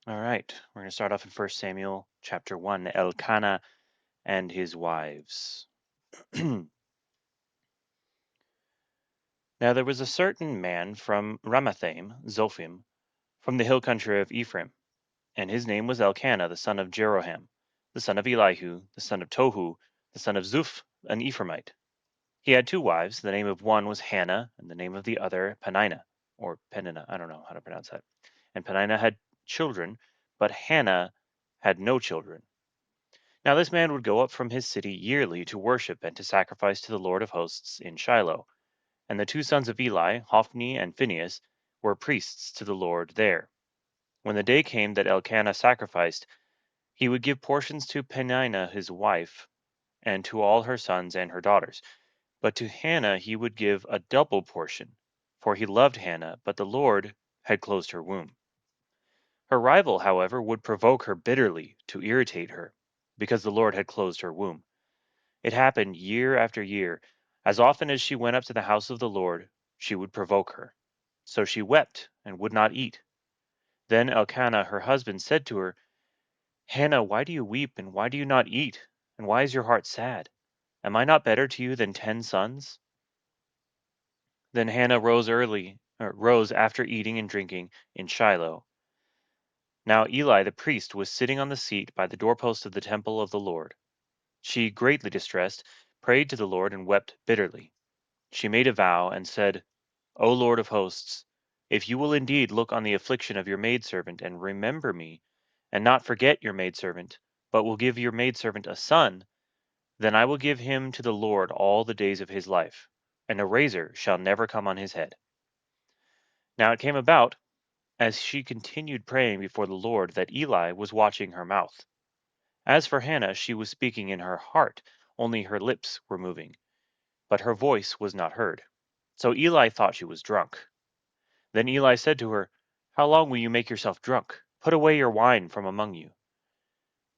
All right, we're going to start off in 1 Samuel chapter 1, Elkanah and his wives. Now there was a certain man from Ramathaim, Zophim, from the hill country of Ephraim, and his name was Elkanah, the son of Jeroham, the son of Elihu, the son of Tohu, the son of Zuph, an Ephraimite. He had two wives. The name of one was Hannah, and the name of the other Peninnah, or Peninnah. I don't know how to pronounce that. And Peninnah had children, but Hannah had no children. Now this man would go up from his city yearly to worship and to sacrifice to the Lord of hosts in Shiloh. And the two sons of Eli, Hophni and Phinehas, were priests to the Lord there. When the day came that Elkanah sacrificed, he would give portions to Peninnah his wife, and to all her sons and her daughters. But to Hannah he would give a double portion, for he loved Hannah, but the Lord had closed her womb. Her rival, however, would provoke her bitterly to irritate her, because the Lord had closed her womb. It happened year after year. As often as she went up to the house of the Lord, she would provoke her. So she wept and would not eat. Then Elkanah her husband said to her, Hannah, why do you weep, and why do you not eat? And why is your heart sad? Am I not better to you than 10 sons? Then Hannah rose after eating and drinking in Shiloh. Now Eli the priest was sitting on the seat by the doorpost of the temple of the Lord. She, greatly distressed, prayed to the Lord and wept bitterly. She made a vow and said, O Lord of hosts, if you will indeed look on the affliction of your maidservant and remember me, and not forget your maidservant, but will give your maidservant a son, then I will give him to the Lord all the days of his life, and a razor shall never come on his head. Now it came about, as she continued praying before the Lord, that Eli was watching her mouth. As for Hannah, she was speaking in her heart, only her lips were moving, but her voice was not heard. So Eli thought she was drunk. Then Eli said to her, How long will you make yourself drunk? Put away your wine from among you.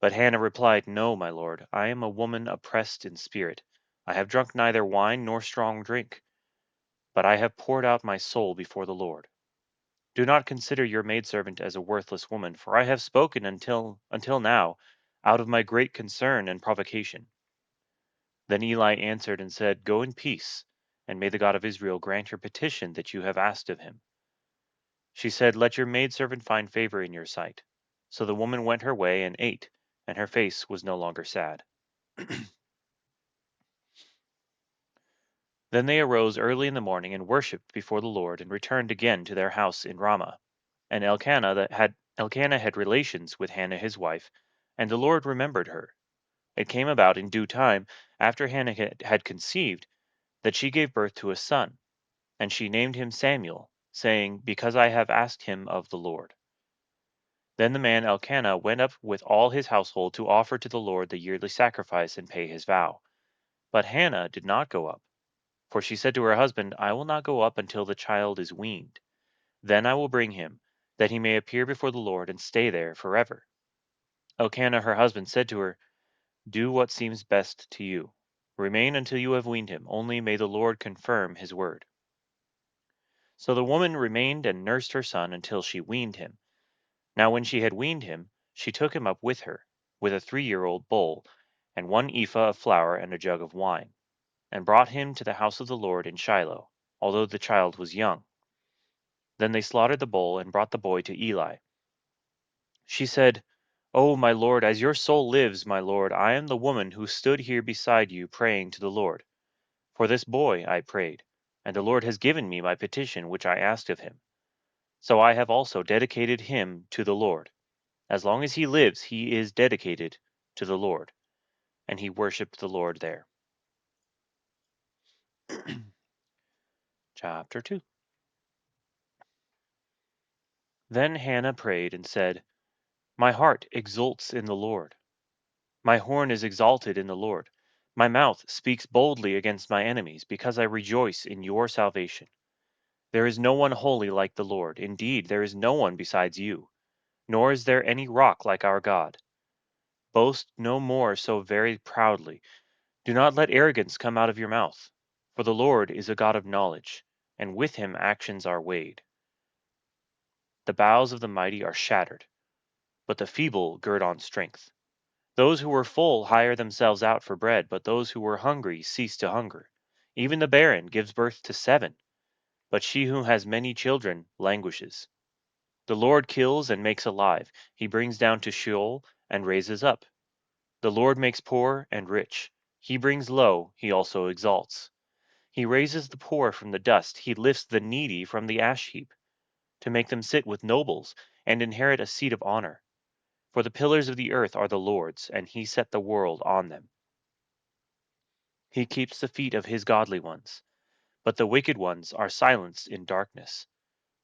But Hannah replied, No, my lord, I am a woman oppressed in spirit. I have drunk neither wine nor strong drink, but I have poured out my soul before the Lord. Do not consider your maidservant as a worthless woman, for I have spoken until now, out of my great concern and provocation. Then Eli answered and said, Go in peace, and may the God of Israel grant your petition that you have asked of him. She said, Let your maidservant find favor in your sight. So the woman went her way and ate, and her face was no longer sad. Then they arose early in the morning and worshipped before the Lord, and returned again to their house in Ramah. And Elkanah had relations with Hannah his wife, and the Lord remembered her. It came about in due time, after Hannah had conceived, that she gave birth to a son, and she named him Samuel, saying, Because I have asked him of the Lord. Then the man Elkanah went up with all his household to offer to the Lord the yearly sacrifice and pay his vow. But Hannah did not go up, for she said to her husband, I will not go up until the child is weaned. Then I will bring him, that he may appear before the Lord and stay there forever. Elkanah her husband said to her, Do what seems best to you. Remain until you have weaned him, only may the Lord confirm his word. So the woman remained and nursed her son until she weaned him. Now when she had weaned him, she took him up with her, with a 3-year-old bull, and 1 ephah of flour and a jug of wine, and brought him to the house of the Lord in Shiloh, although the child was young. Then they slaughtered the bull and brought the boy to Eli. She said, O my lord, as your soul lives, my lord, I am the woman who stood here beside you praying to the Lord. For this boy I prayed, and the Lord has given me my petition which I asked of him. So I have also dedicated him to the Lord. As long as he lives, he is dedicated to the Lord. And he worshipped the Lord there. Chapter 2. Then Hannah prayed and said, My heart exults in the Lord. My horn is exalted in the Lord. My mouth speaks boldly against my enemies, because I rejoice in your salvation. There is no one holy like the Lord. Indeed, there is no one besides you, nor is there any rock like our God. Boast no more so very proudly. Do not let arrogance come out of your mouth. For the Lord is a God of knowledge, and with him actions are weighed. The bows of the mighty are shattered. but the feeble gird on strength. Those who were full hire themselves out for bread, but those who were hungry cease to hunger. Even the barren gives birth to 7, but she who has many children languishes. The Lord kills and makes alive. He brings down to Sheol and raises up. The Lord makes poor and rich. He brings low, he also exalts. He raises the poor from the dust. He lifts the needy from the ash heap, to make them sit with nobles and inherit a seat of honor. For the pillars of the earth are the Lord's, and he set the world on them. He keeps the feet of his godly ones, but the wicked ones are silenced in darkness.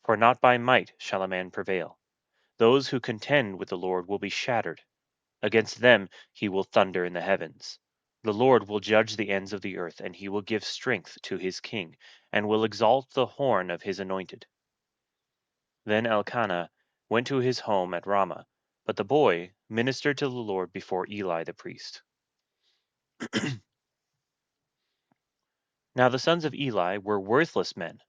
For not by might shall a man prevail. Those who contend with the Lord will be shattered. Against them he will thunder in the heavens. The Lord will judge the ends of the earth, and he will give strength to his king, and will exalt the horn of his anointed. Then Elkanah went to his home at Ramah, but the boy ministered to the Lord before Eli the priest. Now the sons of Eli were worthless men.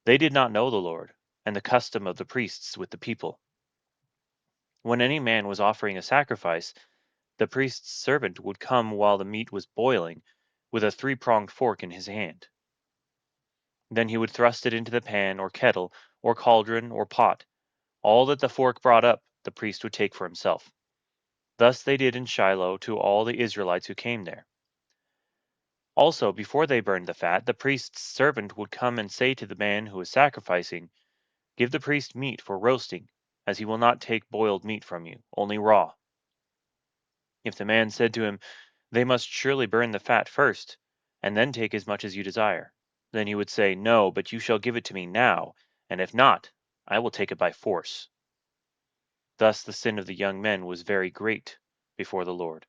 They did not know the Lord, and the custom of the priests with the people. When any man was offering a sacrifice, the priest's servant would come while the meat was boiling, with a 3-pronged fork in his hand. Then he would thrust it into the pan or kettle or cauldron or pot. All that the fork brought up, the priest would take for himself. Thus they did in Shiloh to all the Israelites who came there. Also, before they burned the fat, the priest's servant would come and say to the man who was sacrificing, "Give the priest meat for roasting, as he will not take boiled meat from you, only raw." If the man said to him, "They must surely burn the fat first, and then take as much as you desire," then he would say, "No, but you shall give it to me now, and if not, I will take it by force." Thus the sin of the young men was very great before the Lord,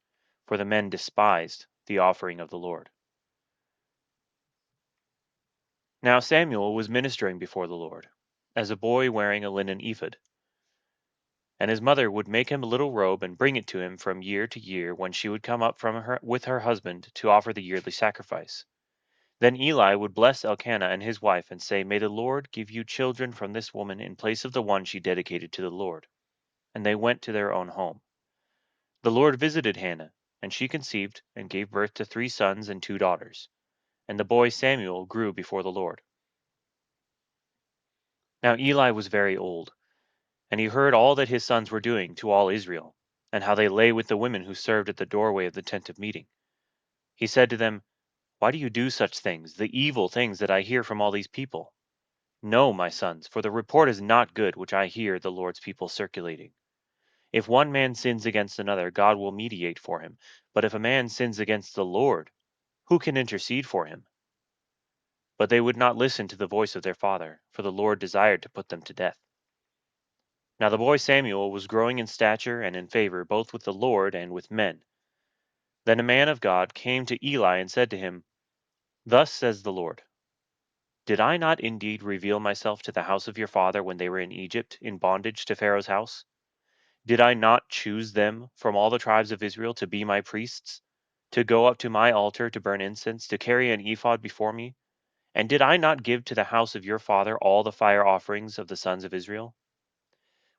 for the men despised the offering of the Lord. Now Samuel was ministering before the Lord, as a boy wearing a linen ephod. And his mother would make him a little robe and bring it to him from year to year when she would come up from her with her husband to offer the yearly sacrifice. Then Eli would bless Elkanah and his wife and say, "May the Lord give you children from this woman in place of the one she dedicated to the Lord." And they went to their own home. The Lord visited Hannah, and she conceived and gave birth to 3 sons and 2 daughters. And the boy Samuel grew before the Lord. Now Eli was very old, and he heard all that his sons were doing to all Israel, and how they lay with the women who served at the doorway of the tent of meeting. He said to them, "Why do you do such things, the evil things that I hear from all these people? No, my sons, for the report is not good which I hear the Lord's people circulating. If one man sins against another, God will mediate for him. But if a man sins against the Lord, who can intercede for him?" But they would not listen to the voice of their father, for the Lord desired to put them to death. Now the boy Samuel was growing in stature and in favor both with the Lord and with men. Then a man of God came to Eli and said to him, "Thus says the Lord, did I not indeed reveal myself to the house of your father when they were in Egypt, in bondage to Pharaoh's house? Did I not choose them from all the tribes of Israel to be my priests, to go up to my altar to burn incense, to carry an ephod before me? And did I not give to the house of your father all the fire offerings of the sons of Israel?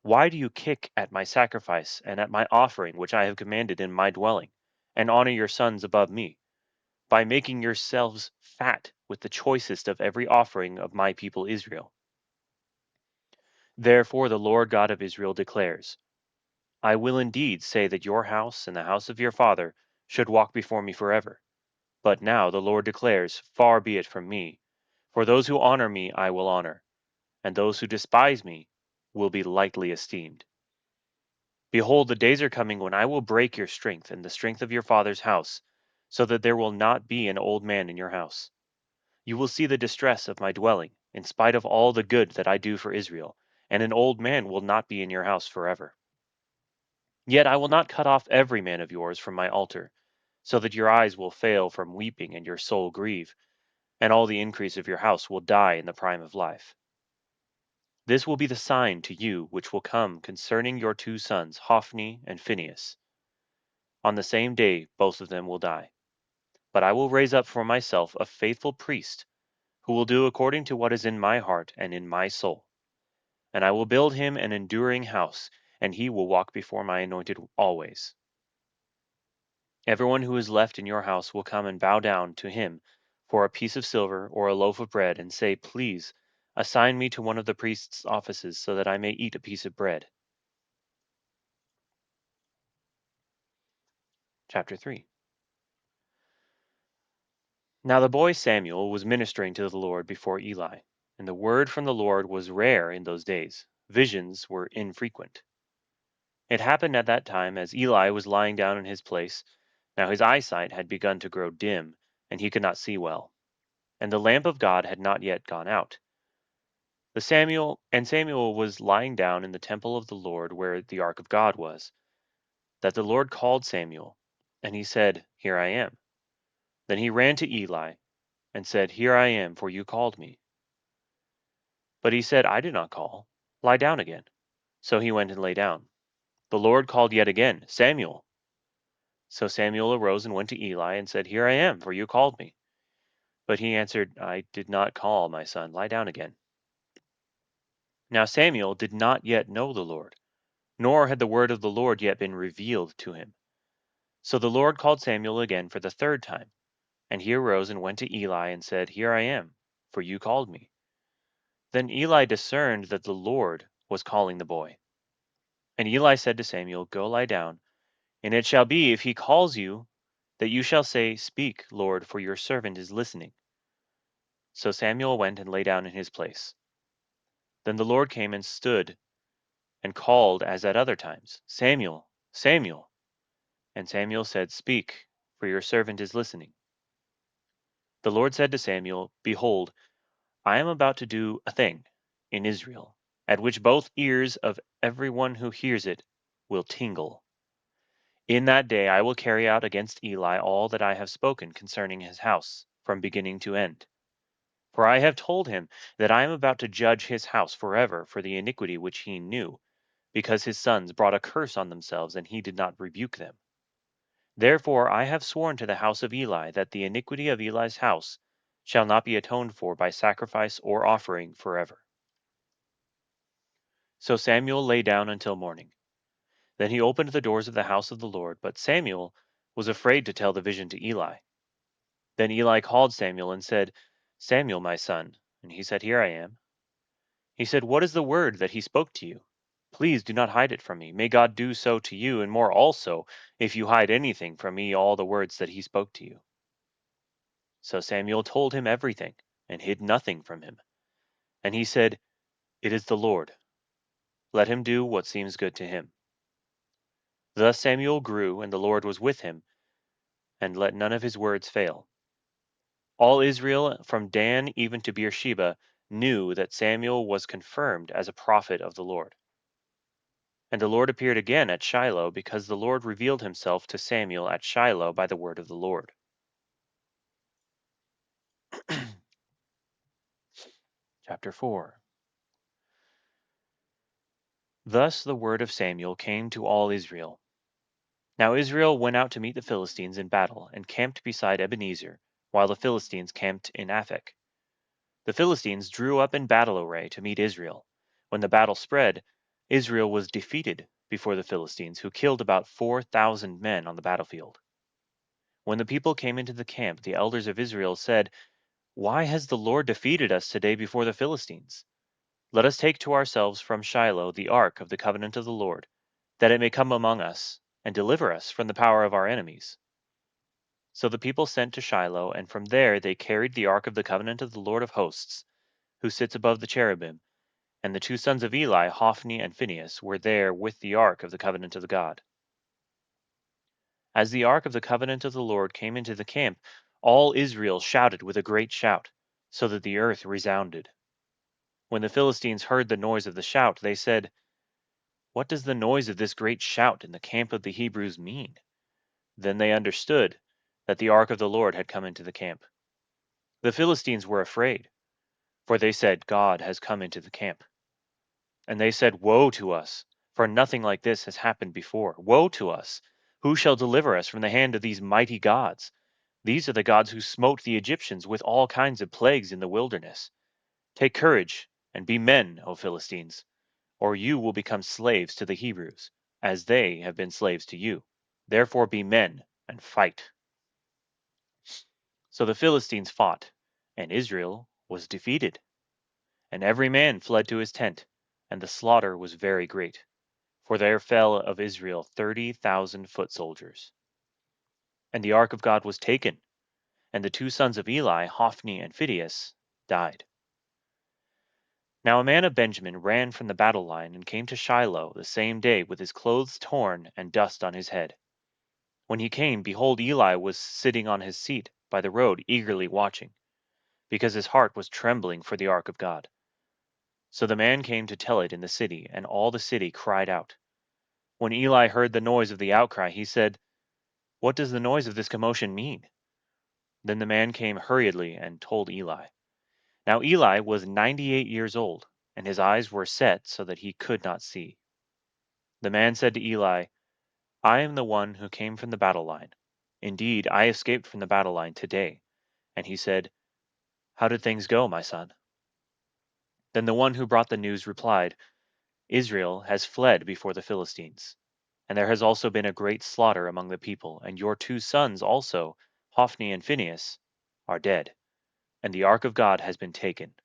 Why do you kick at my sacrifice and at my offering which I have commanded in my dwelling, and honor your sons above me, by making yourselves fat with the choicest of every offering of my people Israel? Therefore the Lord God of Israel declares, I will indeed say that your house and the house of your father should walk before me forever. But now the Lord declares, far be it from me, for those who honor me I will honor, and those who despise me will be lightly esteemed. Behold, the days are coming when I will break your strength and the strength of your father's house, so that there will not be an old man in your house. You will see the distress of my dwelling, in spite of all the good that I do for Israel, and an old man will not be in your house forever. Yet I will not cut off every man of yours from my altar, so that your eyes will fail from weeping and your soul grieve, and all the increase of your house will die in the prime of life. This will be the sign to you which will come concerning your 2 sons, Hophni and Phinehas. On the same day both of them will die. But I will raise up for myself a faithful priest, who will do according to what is in my heart and in my soul. And I will build him an enduring house, and he will walk before my anointed always. Everyone who is left in your house will come and bow down to him for a piece of silver or a loaf of bread, and say, Please, assign me to one of the priest's offices so that I may eat a piece of bread. Chapter 3. Now the boy Samuel was ministering to the Lord before Eli, and the word from the Lord was rare in those days. Visions were infrequent. It happened at that time, as Eli was lying down in his place. Now his eyesight had begun to grow dim, and he could not see well, and the lamp of God had not yet gone out. Samuel was lying down in the temple of the Lord where the ark of God was, that the Lord called Samuel, and he said, Here I am. Then he ran to Eli, and said, Here I am, for you called me. But he said, I did not call. Lie down again. So he went and lay down. The Lord called yet again, Samuel. So Samuel arose and went to Eli, and said, Here I am, for you called me. But he answered, I did not call, my son. Lie down again. Now Samuel did not yet know the Lord, nor had the word of the Lord yet been revealed to him. So the Lord called Samuel again for the third time, and he arose and went to Eli and said, Here I am, for you called me. Then Eli discerned that the Lord was calling the boy. And Eli said to Samuel, Go lie down, and it shall be, if he calls you, that you shall say, Speak, Lord, for your servant is listening. So Samuel went and lay down in his place. Then the Lord came and stood and called as at other times, Samuel, Samuel. And Samuel said, Speak, for your servant is listening. The Lord said to Samuel, Behold, I am about to do a thing in Israel, at which both ears of every one who hears it will tingle. In that day I will carry out against Eli all that I have spoken concerning his house, from beginning to end. For I have told him that I am about to judge his house forever for the iniquity which he knew, because his sons brought a curse on themselves, and he did not rebuke them. Therefore I have sworn to the house of Eli that the iniquity of Eli's house shall not be atoned for by sacrifice or offering forever. So Samuel lay down until morning. Then he opened the doors of the house of the Lord, but Samuel was afraid to tell the vision to Eli. Then Eli called Samuel and said, Samuel, my son. And he said, Here I am. He said, What is the word that he spoke to you? Please do not hide it from me. May God do so to you, and more also, if you hide anything from me, all the words that he spoke to you. So Samuel told him everything, and hid nothing from him. And he said, It is the Lord. Let him do what seems good to him. Thus Samuel grew, and the Lord was with him, and let none of his words fail. All Israel, from Dan even to Beersheba, knew that Samuel was confirmed as a prophet of the Lord. And the Lord appeared again at Shiloh, because the Lord revealed himself to Samuel at Shiloh by the word of the Lord. Chapter 4. Thus the word of Samuel came to all Israel. Now Israel went out to meet the Philistines in battle, and camped beside Ebenezer, while the Philistines camped in Aphek. The Philistines drew up in battle array to meet Israel. When the battle spread, Israel was defeated before the Philistines, who killed about 4,000 men on the battlefield. When the people came into the camp, the elders of Israel said, Why has the Lord defeated us today before the Philistines? Let us take to ourselves from Shiloh the ark of the covenant of the Lord, that it may come among us, and deliver us from the power of our enemies. So the people sent to Shiloh, and from there they carried the ark of the covenant of the Lord of hosts, who sits above the cherubim, and the two sons of Eli, Hophni and Phinehas, were there with the ark of the covenant of the God. As the ark of the covenant of the Lord came into the camp, all Israel shouted with a great shout, so that the earth resounded. When the Philistines heard the noise of the shout, they said, What does the noise of this great shout in the camp of the Hebrews mean? Then they understood that the ark of the Lord had come into the camp. The Philistines were afraid, for they said, God has come into the camp. And they said, Woe to us, for nothing like this has happened before. Woe to us! Who shall deliver us from the hand of these mighty gods? These are the gods who smote the Egyptians with all kinds of plagues in the wilderness. Take courage, and be men, O Philistines. or you will become slaves to the Hebrews, as they have been slaves to you. Therefore be men and fight." So the Philistines fought, and Israel was defeated, and every man fled to his tent, and the slaughter was very great, for there fell of Israel 30,000 foot soldiers. And the ark of God was taken, and the two sons of Eli, Hophni and Phinehas, died. Now a man of Benjamin ran from the battle line and came to Shiloh the same day with his clothes torn and dust on his head. When he came, behold, Eli was sitting on his seat by the road, eagerly watching, because his heart was trembling for the ark of God. So the man came to tell it in the city, and all the city cried out. When Eli heard the noise of the outcry, he said, "What does the noise of this commotion mean?" Then the man came hurriedly and told Eli. Now Eli was 98 years old, and his eyes were set so that he could not see. The man said to Eli, "I am the one who came from the battle line. Indeed, I escaped from the battle line today." And he said, "How did things go, my son?" Then the one who brought the news replied, "Israel has fled before the Philistines, and there has also been a great slaughter among the people, and your two sons also, Hophni and Phinehas, are dead, and the ark of God has been taken."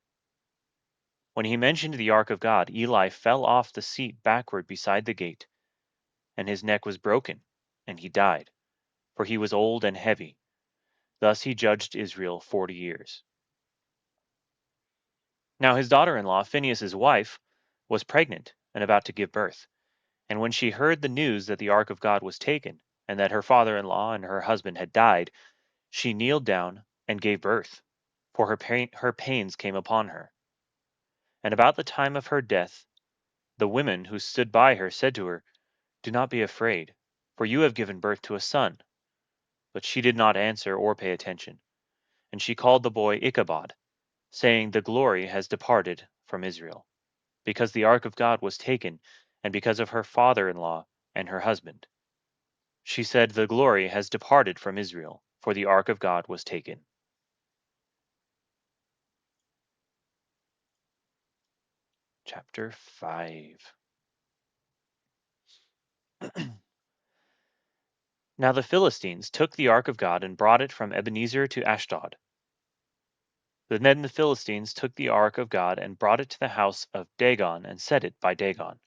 When he mentioned the ark of God, Eli fell off the seat backward beside the gate, and his neck was broken, and he died, for he was old and heavy. Thus he judged Israel 40 years. Now his daughter-in-law, Phinehas's wife, was pregnant and about to give birth. And when she heard the news that the ark of God was taken, and that her father-in-law and her husband had died, she kneeled down and gave birth, for her pains came upon her. And about the time of her death, the women who stood by her said to her, "Do not be afraid, for you have given birth to a son." But she did not answer or pay attention. And she called the boy Ichabod, saying, "The glory has departed from Israel," because the ark of God was taken, and because of her father-in-law and her husband. She said, "The glory has departed from Israel, for the ark of God was taken." Chapter 5. Now the Philistines took the ark of God and brought it from Ebenezer to Ashdod. Then the Philistines took the ark of God and brought it to the house of Dagon and set it by Dagon.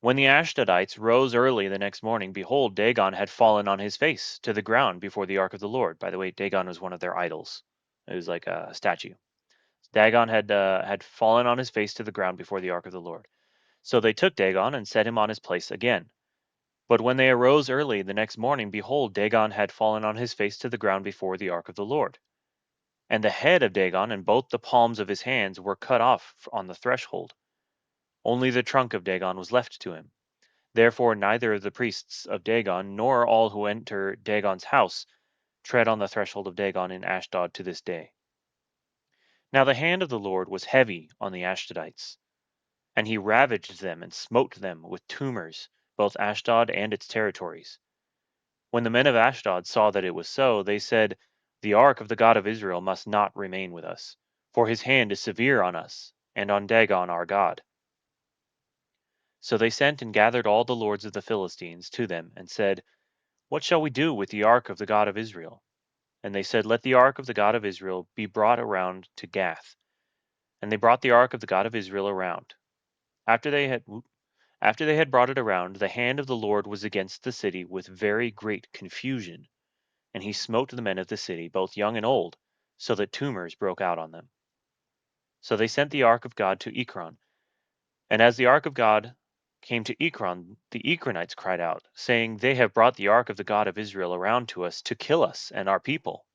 When the Ashdodites rose early the next morning, behold, Dagon had fallen on his face to the ground before the ark of the Lord. By the way, Dagon was one of their idols. It was like a statue. Dagon had fallen on his face to the ground before the ark of the Lord. So they took Dagon and set him on his place again. But when they arose early the next morning, behold, Dagon had fallen on his face to the ground before the ark of the Lord. And the head of Dagon and both the palms of his hands were cut off on the threshold. Only the trunk of Dagon was left to him. Therefore neither of the priests of Dagon, nor all who enter Dagon's house, tread on the threshold of Dagon in Ashdod to this day. Now the hand of the Lord was heavy on the Ashdodites, and he ravaged them and smote them with tumors, both Ashdod and its territories. When the men of Ashdod saw that it was so, they said, "The ark of the God of Israel must not remain with us, for his hand is severe on us, and on Dagon our God." So they sent and gathered all the lords of the Philistines to them, and said, "What shall we do with the ark of the God of Israel?" And they said, "Let the ark of the God of Israel be brought around to Gath." And they brought the ark of the God of Israel around. After they had brought it around, the hand of the Lord was against the city with very great confusion, and he smote the men of the city, both young and old, so that tumors broke out on them. So they sent the ark of God to Ekron. And as the ark of God came to Ekron, the Ekronites cried out, saying, "They have brought the ark of the God of Israel around to us to kill us and our people."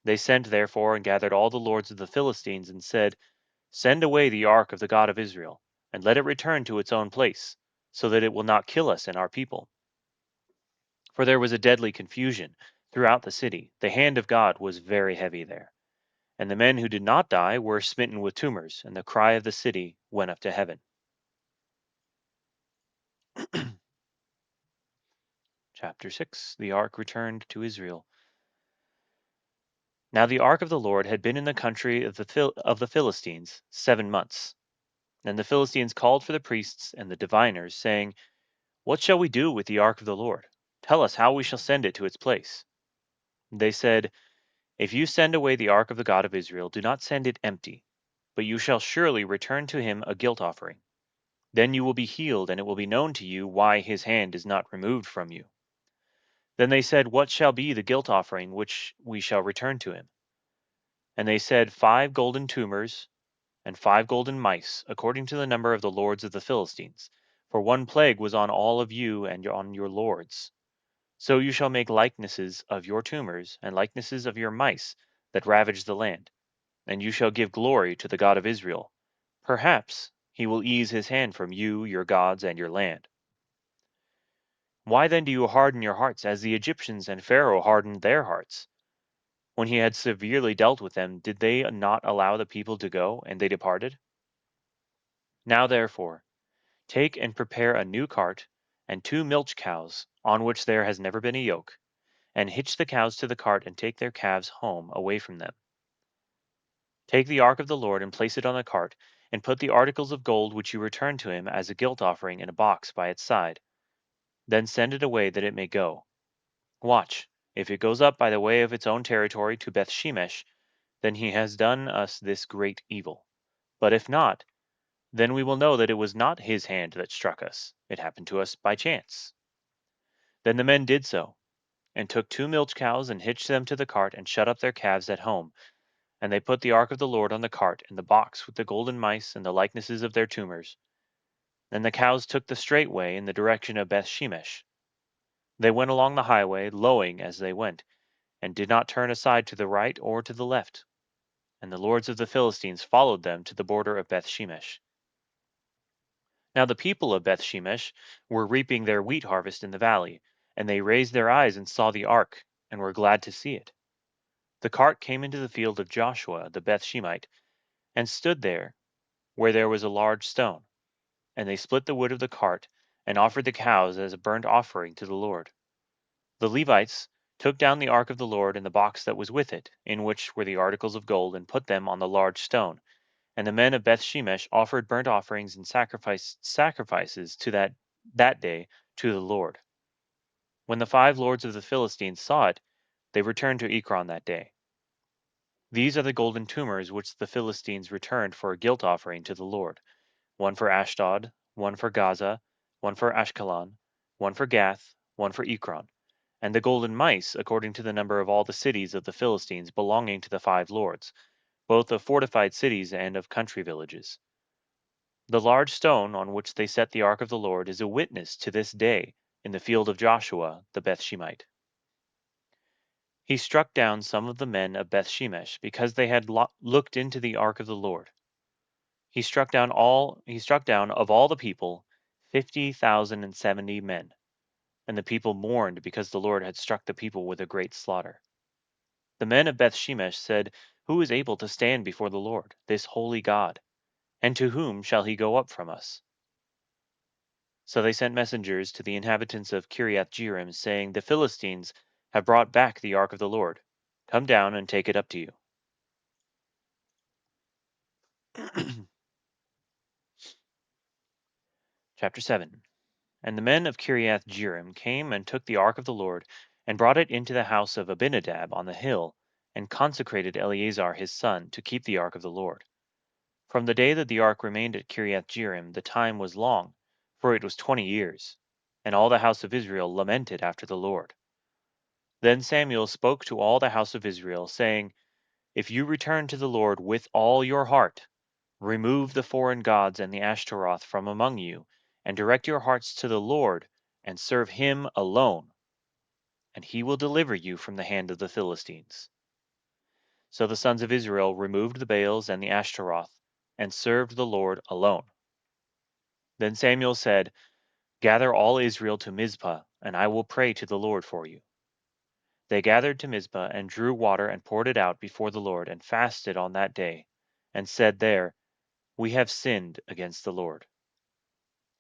They sent therefore and gathered all the lords of the Philistines and said, "Send away the ark of the God of Israel, and let it return to its own place, so that it will not kill us and our people." For there was a deadly confusion throughout the city. The hand of God was very heavy there. And the men who did not die were smitten with tumors, and the cry of the city went up to heaven. Chapter 6. The ark returned to Israel. Now the ark of the Lord had been in the country of the Philistines 7 months. Then the Philistines called for the priests and the diviners, saying, "What shall we do with the ark of the Lord? Tell us how we shall send it to its place." They said, "If you send away the ark of the God of Israel, do not send it empty, but you shall surely return to him a guilt offering. Then you will be healed, and it will be known to you why his hand is not removed from you." Then they said, "What shall be the guilt offering which we shall return to him?" And they said, 5 golden tumors, and 5 golden mice, according to the number of the lords of the Philistines. For one plague was on all of you and on your lords. So you shall make likenesses of your tumors, and likenesses of your mice that ravage the land, and you shall give glory to the God of Israel. Perhaps he will ease his hand from you, your gods, and your land. Why then do you harden your hearts as the Egyptians and Pharaoh hardened their hearts? When he had severely dealt with them, did they not allow the people to go, and they departed? Now therefore, take and prepare a new cart, and 2 milch cows, on which there has never been a yoke, and hitch the cows to the cart, and take their calves home away from them. Take the ark of the Lord, and place it on the cart, and put the articles of gold which you returned to him as a guilt offering in a box by its side. Then send it away that it may go. Watch, if it goes up by the way of its own territory to Beth Shemesh, then he has done us this great evil. But if not, then we will know that it was not his hand that struck us. It happened to us by chance. Then the men did so, and took 2 milch cows, and hitched them to the cart, and shut up their calves at home. And they put the ark of the Lord on the cart, and the box with the golden mice and the likenesses of their tumors. Then the cows took the straight way in the direction of Beth Shemesh. They went along the highway, lowing as they went, and did not turn aside to the right or to the left. And the lords of the Philistines followed them to the border of Beth Shemesh. Now the people of Beth Shemesh were reaping their wheat harvest in the valley, and they raised their eyes and saw the ark, and were glad to see it. The cart came into the field of Joshua the Beth Shemite, and stood there where there was a large stone. And they split the wood of the cart, and offered the cows as a burnt offering to the Lord. The Levites took down the ark of the Lord and the box that was with it, in which were the articles of gold, and put them on the large stone. And the men of Beth Shemesh offered burnt offerings and sacrifices to that day to the Lord. When the 5 lords of the Philistines saw it, they returned to Ekron that day. These are the golden tumors which the Philistines returned for a guilt offering to the Lord: one for Ashdod, one for Gaza, one for Ashkelon, one for Gath, one for Ekron, and the golden mice according to the number of all the cities of the Philistines belonging to the 5 lords, both of fortified cities and of country villages. The large stone on which they set the ark of the Lord is a witness to this day in the field of Joshua the Beth Shemite. He struck down some of the men of Beth Shemesh because they had looked into the ark of the Lord. He struck down of all the people 50,070 men, and the people mourned because the Lord had struck the people with a great slaughter. The men of Beth Shemesh said, "Who is able to stand before the Lord, this holy God? And to whom shall he go up from us?" So they sent messengers to the inhabitants of Kiriath Jearim, saying, "The Philistines have brought back the ark of the Lord. Come down and take it up to you." Chapter 7. And the men of Kiriath Jearim came and took the ark of the Lord, and brought it into the house of Abinadab on the hill, and consecrated Eleazar his son to keep the ark of the Lord. From the day that the ark remained at Kiriath Jearim, the time was long, for it was 20 years. And all the house of Israel lamented after the Lord. Then Samuel spoke to all the house of Israel, saying, "If you return to the Lord with all your heart, remove the foreign gods and the Ashtaroth from among you, and direct your hearts to the Lord, and serve him alone, and he will deliver you from the hand of the Philistines." So the sons of Israel removed the Baals and the Ashtaroth, and served the Lord alone. Then Samuel said, "Gather all Israel to Mizpah, and I will pray to the Lord for you." They gathered to Mizpah, and drew water, and poured it out before the Lord, and fasted on that day, and said there, "We have sinned against the Lord."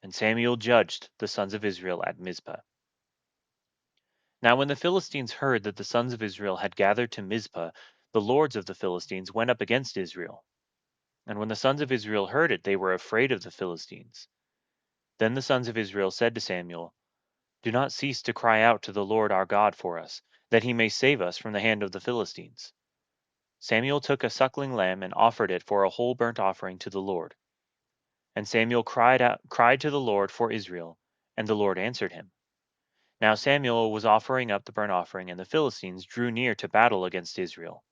And Samuel judged the sons of Israel at Mizpah. Now when the Philistines heard that the sons of Israel had gathered to Mizpah, the lords of the Philistines went up against Israel. And when the sons of Israel heard it, they were afraid of the Philistines. Then the sons of Israel said to Samuel, "Do not cease to cry out to the Lord our God for us, that he may save us from the hand of the Philistines." Samuel took a suckling lamb and offered it for a whole burnt offering to the Lord. And Samuel cried to the Lord for Israel, and the Lord answered him. Now Samuel was offering up the burnt offering, and the Philistines drew near to battle against Israel.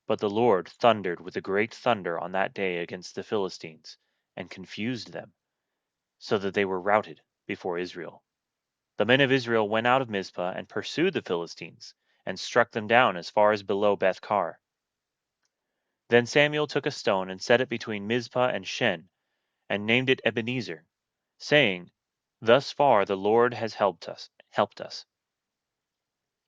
But the Lord thundered with a great thunder on that day against the Philistines, and confused them, so that they were routed before Israel. The men of Israel went out of Mizpah and pursued the Philistines, and struck them down as far as below Beth-kar. Then Samuel took a stone and set it between Mizpah and Shen, and named it Ebenezer, saying, "Thus far the Lord has helped us."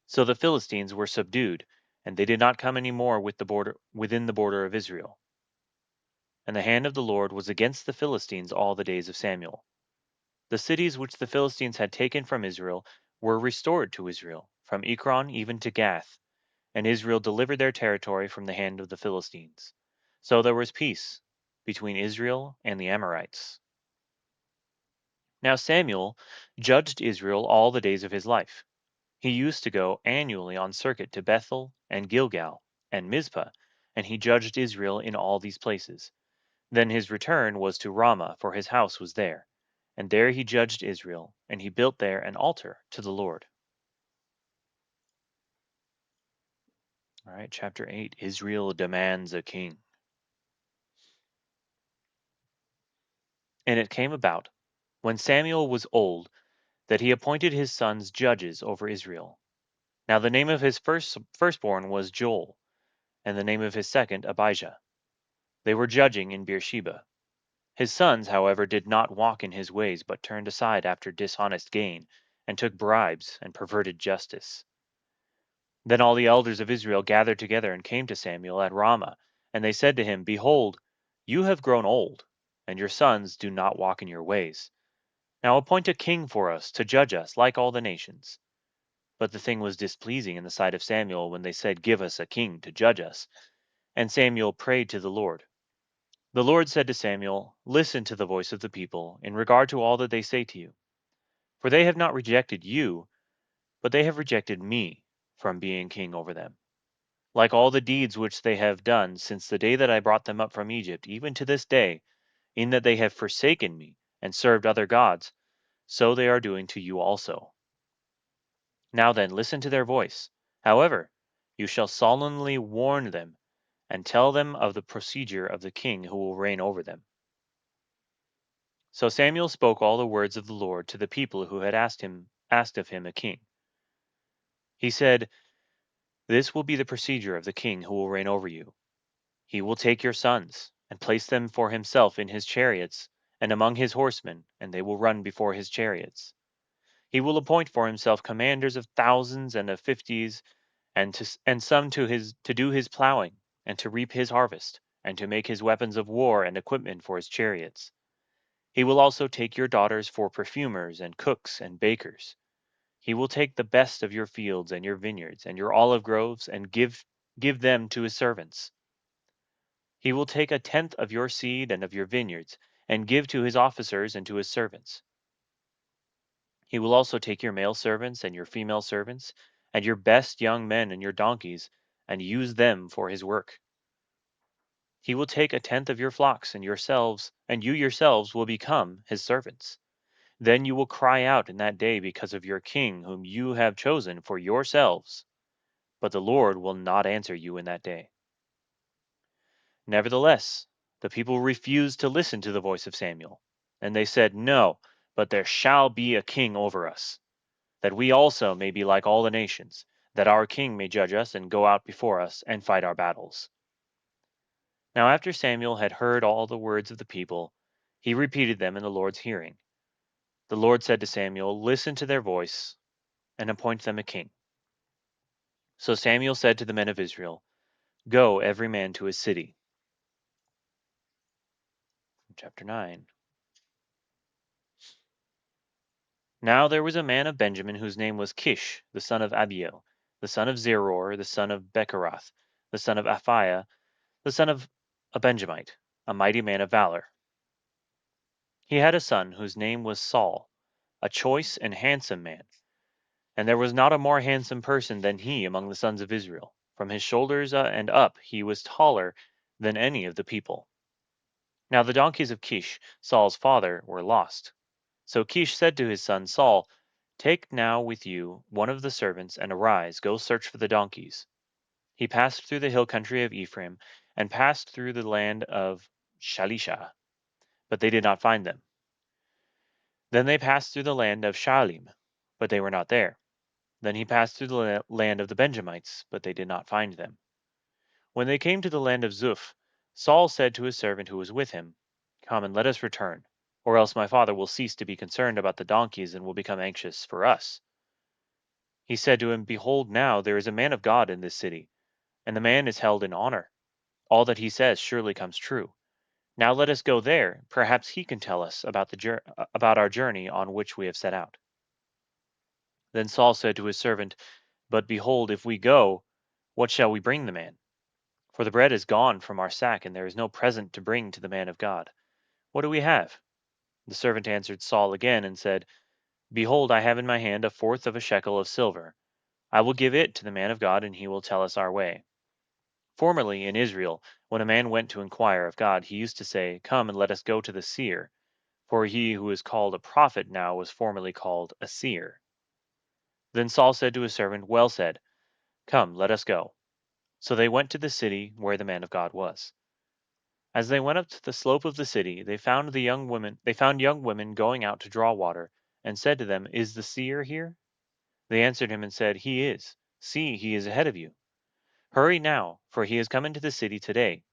So the Philistines were subdued, and they did not come any more within the border of Israel. And the hand of the Lord was against the Philistines all the days of Samuel. The cities which the Philistines had taken from Israel were restored to Israel, from Ekron even to Gath, and Israel delivered their territory from the hand of the Philistines. So there was peace between Israel and the Amorites. Now Samuel judged Israel all the days of his life. He used to go annually on circuit to Bethel and Gilgal and Mizpah, and he judged Israel in all these places. Then his return was to Ramah, for his house was there. And there he judged Israel, and he built there an altar to the Lord. All right, chapter 8, Israel demands a king. And it came about, when Samuel was old, that he appointed his sons judges over Israel. Now the name of his firstborn was Joel, and the name of his second Abijah. They were judging in Beersheba. His sons, however, did not walk in his ways, but turned aside after dishonest gain, and took bribes, and perverted justice. Then all the elders of Israel gathered together and came to Samuel at Ramah, and they said to him, "Behold, you have grown old, and your sons do not walk in your ways. Now appoint a king for us to judge us like all the nations." But the thing was displeasing in the sight of Samuel when they said, "Give us a king to judge us." And Samuel prayed to the Lord. The Lord said to Samuel, "Listen to the voice of the people in regard to all that they say to you. For they have not rejected you, but they have rejected me from being king over them. Like all the deeds which they have done since the day that I brought them up from Egypt, even to this day, in that they have forsaken me and served other gods, so they are doing to you also. Now then, listen to their voice. However, you shall solemnly warn them and tell them of the procedure of the king who will reign over them." So Samuel spoke all the words of the Lord to the people who had asked of him a king. He said, "This will be the procedure of the king who will reign over you. He will take your sons, and place them for himself in his chariots, and among his horsemen, and they will run before his chariots. He will appoint for himself commanders of thousands and of fifties, and some to do his plowing, and to reap his harvest, and to make his weapons of war and equipment for his chariots. He will also take your daughters for perfumers and cooks and bakers. He will take the best of your fields and your vineyards and your olive groves, and give them to his servants. He will take a tenth of your seed and of your vineyards, and give to his officers and to his servants. He will also take your male servants and your female servants, and your best young men and your donkeys, and use them for his work. He will take a tenth of your flocks, and you yourselves will become his servants. Then you will cry out in that day because of your king whom you have chosen for yourselves, but the Lord will not answer you in that day." Nevertheless, the people refused to listen to the voice of Samuel, and they said, "No, but there shall be a king over us, that we also may be like all the nations, that our king may judge us and go out before us and fight our battles." Now after Samuel had heard all the words of the people, he repeated them in the Lord's hearing. The Lord said to Samuel, "Listen to their voice, and appoint them a king." So Samuel said to the men of Israel, "Go every man to his city." Chapter 9. Now there was a man of Benjamin whose name was Kish, the son of Abiel, the son of Zeror, the son of Bechorath, the son of Aphiah, the son of a Benjamite, a mighty man of valor. He had a son whose name was Saul, a choice and handsome man, and there was not a more handsome person than he among the sons of Israel. From his shoulders and up he was taller than any of the people. Now the donkeys of Kish, Saul's father, were lost. So Kish said to his son Saul, "Take now with you one of the servants, and arise, go search for the donkeys." He passed through the hill country of Ephraim, and passed through the land of Shalisha, but they did not find them. Then they passed through the land of Shaalim, but they were not there. Then he passed through the land of the Benjamites, but they did not find them. When they came to the land of Zuph, Saul said to his servant who was with him, "Come and let us return, or else my father will cease to be concerned about the donkeys and will become anxious for us." He said to him, "Behold, now there is a man of God in this city, and the man is held in honor. All that he says surely comes true. Now let us go there, perhaps he can tell us about about our journey on which we have set out." Then Saul said to his servant, "But behold, if we go, what shall we bring the man? For the bread is gone from our sack, and there is no present to bring to the man of God. What do we have?" The servant answered Saul again and said, "Behold, I have in my hand a fourth of a shekel of silver. I will give it to the man of God, and he will tell us our way." Formerly, in Israel, when a man went to inquire of God, he used to say, "Come and let us go to the seer," for he who is called a prophet now was formerly called a seer. Then Saul said to his servant, "Well said, come, let us go." So they went to the city where the man of God was. As they went up to the slope of the city, they found young women going out to draw water, and said to them, "Is the seer here?" They answered him and said, "He is. See, he is ahead of you. Hurry now, for he has come into the city today,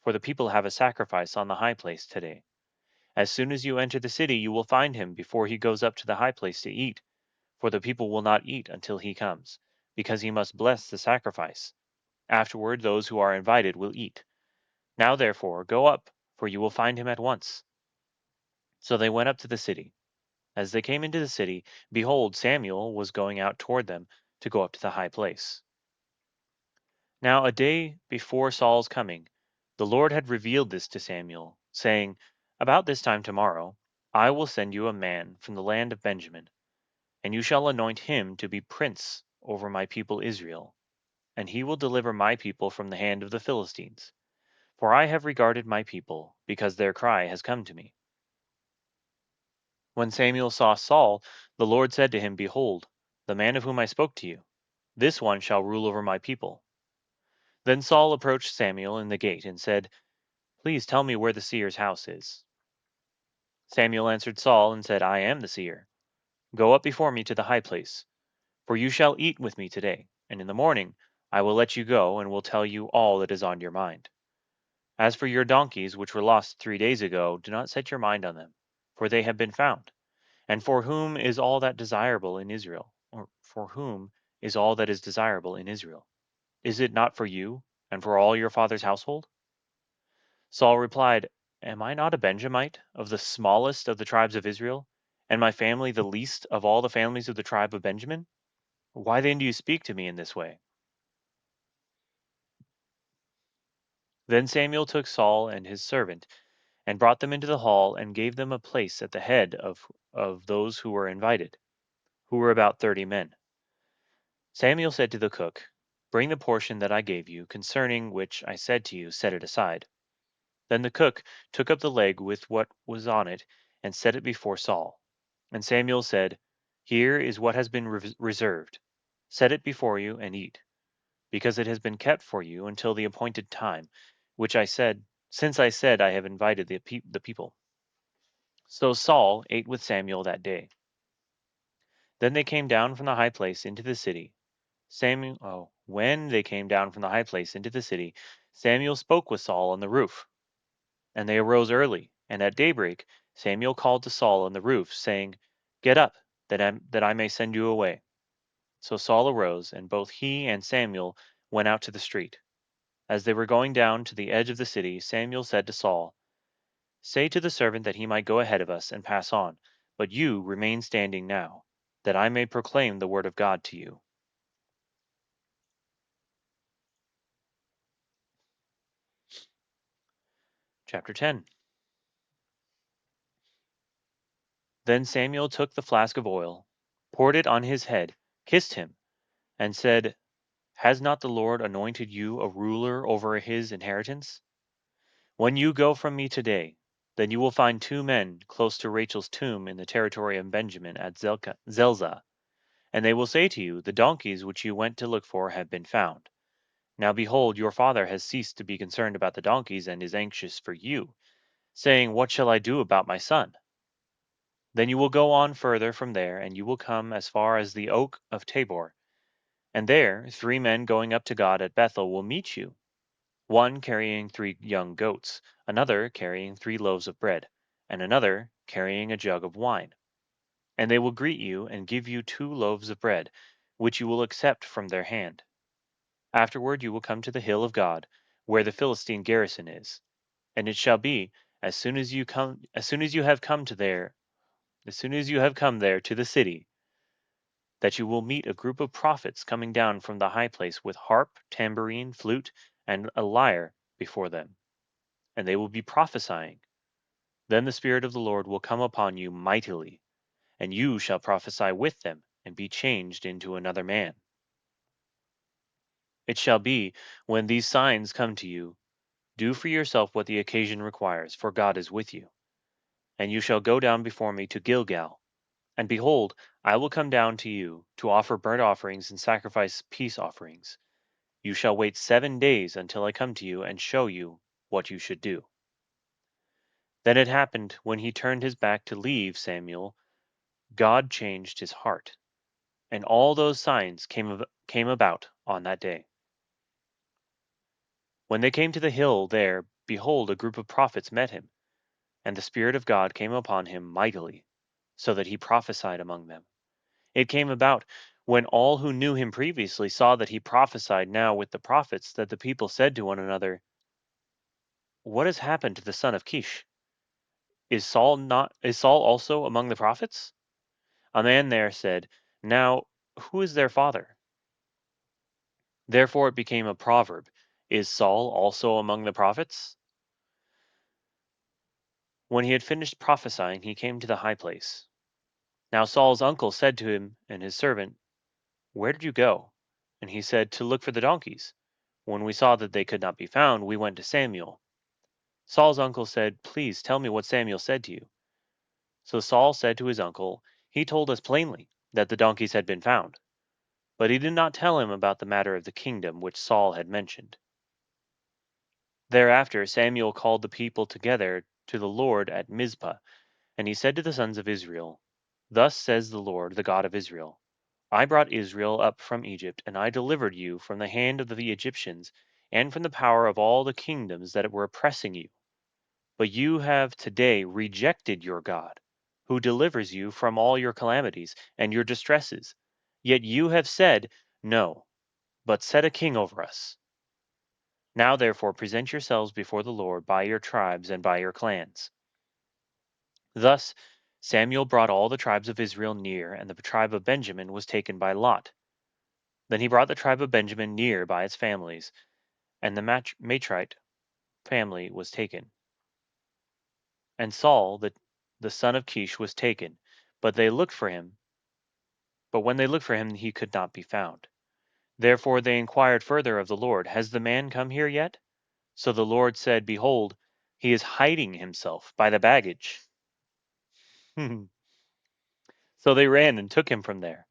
for the people have a sacrifice on the high place today. As soon as you enter the city, you will find him before he goes up to the high place to eat, for the people will not eat until he comes, because he must bless the sacrifice. Afterward, those who are invited will eat. Now therefore, go up, for you will find him at once." So they went up to the city. As they came into the city, behold, Samuel was going out toward them to go up to the high place. Now a day before Saul's coming, the Lord had revealed this to Samuel, saying, "About this time tomorrow, I will send you a man from the land of Benjamin, and you shall anoint him to be prince over my people Israel, and he will deliver my people from the hand of the Philistines. For I have regarded my people, because their cry has come to me." When Samuel saw Saul, the Lord said to him, "Behold, the man of whom I spoke to you, this one shall rule over my people." Then Saul approached Samuel in the gate and said, "Please tell me where the seer's house is." Samuel answered Saul and said, "I am the seer. Go up before me to the high place, for you shall eat with me today, and in the morning I will let you go and will tell you all that is on your mind. As for your donkeys, which were lost 3 days ago, do not set your mind on them, for they have been found. And for whom is all that desirable in Israel? Or for whom is all that is desirable in Israel? Is it not for you, and for all your father's household?" Saul replied, "Am I not a Benjamite, of the smallest of the tribes of Israel, and my family the least of all the families of the tribe of Benjamin? Why then do you speak to me in this way?" Then Samuel took Saul and his servant, and brought them into the hall, and gave them a place at the head of those who were invited, who were about 30 men. Samuel said to the cook, "Bring the portion that I gave you, concerning which I said to you, set it aside." Then the cook took up the leg with what was on it, and set it before Saul. And Samuel said, "Here is what has been reserved. Set it before you, and eat, because it has been kept for you until the appointed time, which I said, since I said I have invited the people." So Saul ate with Samuel that day. Then they came down from the high place into the city. When they came down from the high place into the city, Samuel spoke with Saul on the roof. And they arose early, and at daybreak Samuel called to Saul on the roof, saying, "Get up, that I may send you away." So Saul arose, and both he and Samuel went out to the street. As they were going down to the edge of the city, Samuel said to Saul, "Say to the servant that he might go ahead of us and pass on, but you remain standing now, that I may proclaim the word of God to you." Chapter 10. Then Samuel took the flask of oil, poured it on his head, kissed him, and said, Has not the Lord anointed you a ruler over his inheritance? When you go from me today, then you will find 2 men close to Rachel's tomb in the territory of Benjamin at Zelzah, and they will say to you, The donkeys which you went to look for have been found. Now behold, your father has ceased to be concerned about the donkeys and is anxious for you, saying, What shall I do about my son? Then you will go on further from there, and you will come as far as the oak of Tabor, and there 3 men going up to God at Bethel will meet you, one carrying 3 young goats, another carrying 3 loaves of bread, and another carrying a jug of wine. And they will greet you and give you 2 loaves of bread, which you will accept from their hand. Afterward you will come to the hill of God, where the Philistine garrison is. And it shall be, as soon as you have come to there, as soon as you have come there to the city, that you will meet a group of prophets coming down from the high place with harp, tambourine, flute, and a lyre before them, and they will be prophesying. Then the Spirit of the Lord will come upon you mightily, and you shall prophesy with them, and be changed into another man. It shall be, when these signs come to you, do for yourself what the occasion requires, for God is with you. And you shall go down before me to Gilgal, and behold, I will come down to you to offer burnt offerings and sacrifice peace offerings. You shall wait 7 days until I come to you and show you what you should do. Then it happened, when he turned his back to leave Samuel, God changed his heart, and all those signs came about on that day. When they came to the hill there, behold, a group of prophets met him, and the Spirit of God came upon him mightily, so that he prophesied among them. It came about, when all who knew him previously saw that he prophesied now with the prophets, that the people said to one another, What has happened to the son of Kish? Is Saul also among the prophets? A man there said, Now who is their father? Therefore it became a proverb, Is Saul also among the prophets? When he had finished prophesying, he came to the high place. Now Saul's uncle said to him and his servant, Where did you go? And he said, To look for the donkeys. When we saw that they could not be found, we went to Samuel. Saul's uncle said, Please tell me what Samuel said to you. So Saul said to his uncle, He told us plainly that the donkeys had been found. But he did not tell him about the matter of the kingdom which Saul had mentioned. Thereafter Samuel called the people together to the Lord at Mizpah, and he said to the sons of Israel, Thus says the Lord, the God of Israel, I brought Israel up from Egypt, and I delivered you from the hand of the Egyptians, and from the power of all the kingdoms that were oppressing you. But you have today rejected your God, who delivers you from all your calamities and your distresses. Yet you have said, No, but set a king over us. Now therefore present yourselves before the Lord by your tribes and by your clans. Thus Samuel brought all the tribes of Israel near, and the tribe of Benjamin was taken by lot. Then he brought the tribe of Benjamin near by its families, and the Matrite family was taken. And Saul, the son of Kish, was taken, but they looked for him. But when they looked for him, he could not be found. Therefore they inquired further of the Lord, Has the man come here yet? So the Lord said, Behold, he is hiding himself by the baggage. So they ran and took him from there.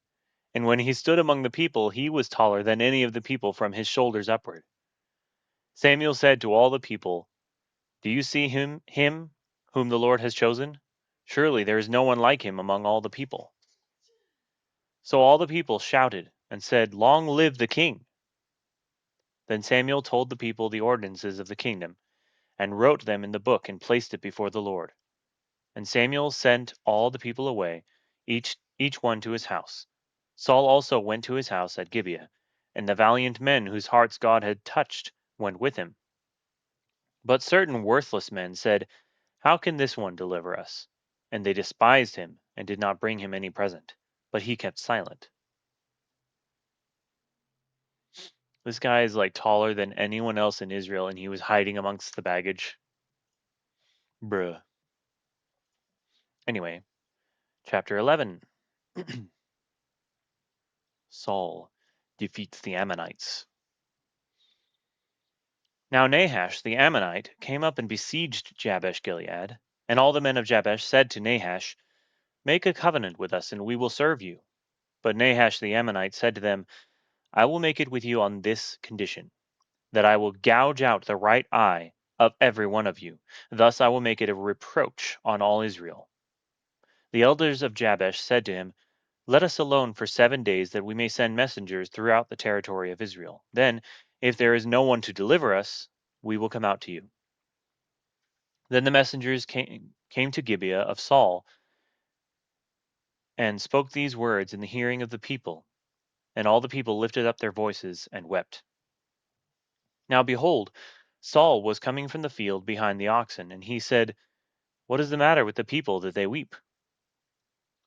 And when he stood among the people, he was taller than any of the people from his shoulders upward. Samuel said to all the people, Do you see him whom the Lord has chosen? Surely there is no one like him among all the people. So all the people shouted and said, Long live the king! Then Samuel told the people the ordinances of the kingdom, and wrote them in the book and placed it before the Lord. And Samuel sent all the people away, each one to his house. Saul also went to his house at Gibeah, and the valiant men whose hearts God had touched went with him. But certain worthless men said, How can this one deliver us? And they despised him, and did not bring him any present. But he kept silent. This guy is like taller than anyone else in Israel, and he was hiding amongst the baggage. Bruh. Anyway, chapter 11. Saul defeats the Ammonites. Now Nahash the Ammonite came up and besieged Jabesh Gilead, and all the men of Jabesh said to Nahash, Make a covenant with us, and we will serve you. But Nahash the Ammonite said to them, I will make it with you on this condition, that I will gouge out the right eye of every one of you. Thus I will make it a reproach on all Israel. The elders of Jabesh said to him, Let us alone for 7 days, that we may send messengers throughout the territory of Israel. Then, if there is no one to deliver us, we will come out to you. Then the messengers came to Gibeah of Saul, and spoke these words in the hearing of the people. And all the people lifted up their voices and wept. Now behold, Saul was coming from the field behind the oxen, and he said, What is the matter with the people that they weep?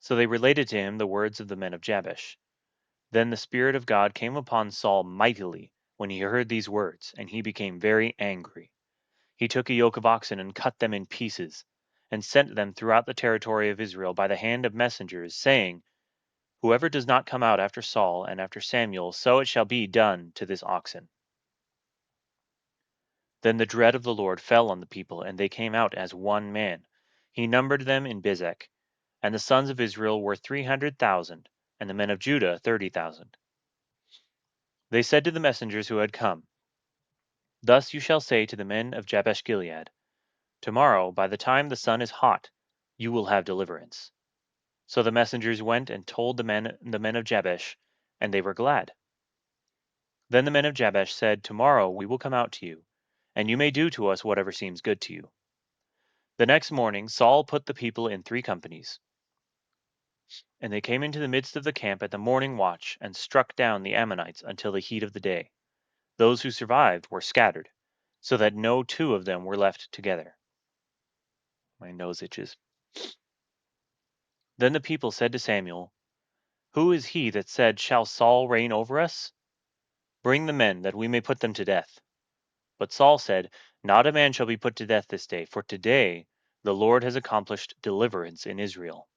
So they related to him the words of the men of Jabesh. Then the Spirit of God came upon Saul mightily when he heard these words, and he became very angry. He took a yoke of oxen and cut them in pieces, and sent them throughout the territory of Israel by the hand of messengers, saying, Whoever does not come out after Saul and after Samuel, so it shall be done to this oxen. Then the dread of the Lord fell on the people, and they came out as one man. He numbered them in Bezek, and the sons of Israel were 300,000, and the men of Judah 30,000. They said to the messengers who had come, Thus you shall say to the men of Jabesh Gilead, Tomorrow, by the time the sun is hot, you will have deliverance. So the messengers went and told the men of Jabesh, and they were glad. Then the men of Jabesh said, Tomorrow we will come out to you, and you may do to us whatever seems good to you. The next morning Saul put the people in 3 companies, and they came into the midst of the camp at the morning watch, and struck down the Ammonites until the heat of the day. Those who survived were scattered, so that no 2 of them were left together. My nose itches. Then the people said to Samuel, Who is he that said, Shall Saul reign over us? Bring the men, that we may put them to death. But Saul said, Not a man shall be put to death this day, for today the Lord has accomplished deliverance in Israel.